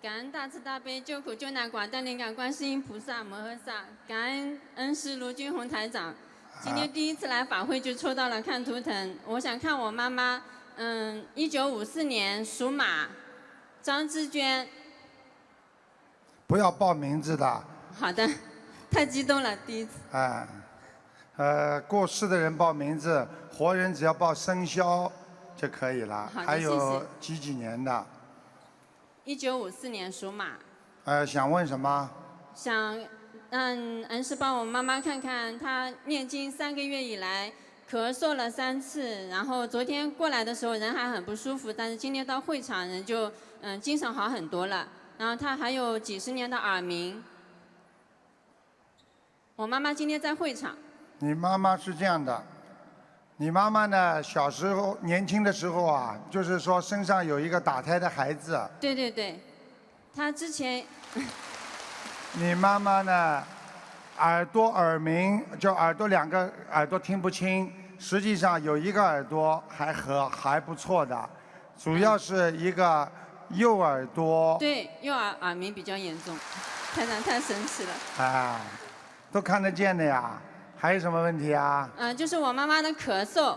感恩大慈大悲救苦救难广大灵感观世音菩萨摩诃萨，感恩恩师卢军宏台长。今天第一次来法会就抽到了看图腾，我想看我妈妈，1954年属马，张志娟。不要报名字的。好的，太激动了，第一次。过世的人报名字，活人只要报生肖就可以了。好的，还有谢谢。几年的1954年属马。想问什么？想让恩师帮我妈妈看看，她念经3个月以来咳嗽了3次，然后昨天过来的时候人还很不舒服，但是今天到会场人就精神好很多了。然后她还有几十年的耳鸣。我妈妈今天在会场。你妈妈是这样的，你妈妈呢，小时候年轻的时候啊，就是说身上有一个打胎的孩子。对对对，她之前。你妈妈呢，耳鸣，就耳朵2个耳朵听不清，实际上有1个耳朵还不错的，主要是一个右耳朵。对，右耳鸣比较严重，台长太神奇了。都看得见的呀。还有什么问题啊？就是我妈妈的咳嗽。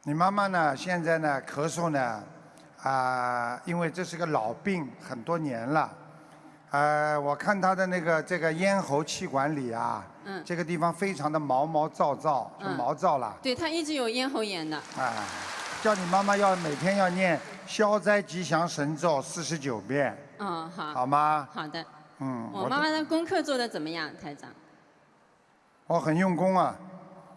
你妈妈呢？现在呢，咳嗽呢，因为这是个老病，很多年了。我看她的这个咽喉气管里啊，这个地方非常的毛毛躁躁，就毛躁了。对，她一直有咽喉炎的。叫你妈妈每天要念消灾吉祥神咒49遍。好。好吗？好的。我妈妈的功课做得怎么样，台长？我很用功啊。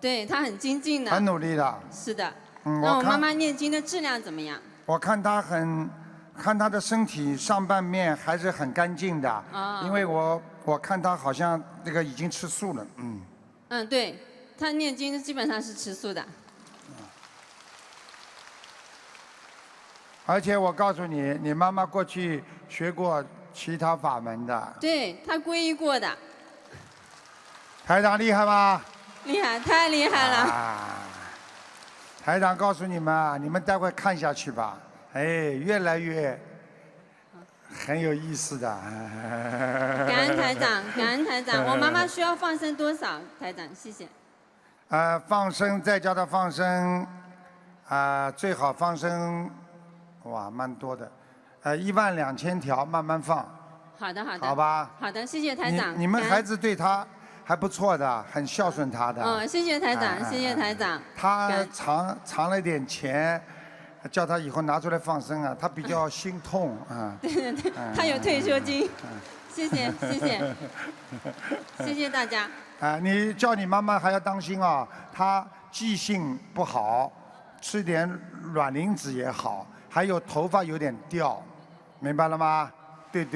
对，她很精进的。很努力的。是的。那我妈妈念经的质量怎么样？我看她她的身体上半面还是很干净的。因为我看她好像这个已经吃素了。对，她念经基本上是吃素的。而且我告诉你，你妈妈过去学过其他法门的。对，她皈依过的。台长厉害吧？厉害，太厉害了。台长告诉你们啊，你们待会看下去吧，越来越很有意思的。感恩台长，感恩台长。我妈妈需要放生多少？台长，谢谢。放生再叫她放生，最好放生，哇，蛮多的，12000条，慢慢放。好的，好的。好吧。好的，谢谢台长。你们孩子对她还不错的，很孝顺她的。谢谢台长，谢谢台长。他藏了点钱，叫他以后拿出来放生啊，他比较心痛啊。对，他有退休金。谢谢，谢谢大家。你叫你妈妈还要当心啊，她记性不好，吃点卵磷脂也好，还有头发有点掉，明白了吗？对。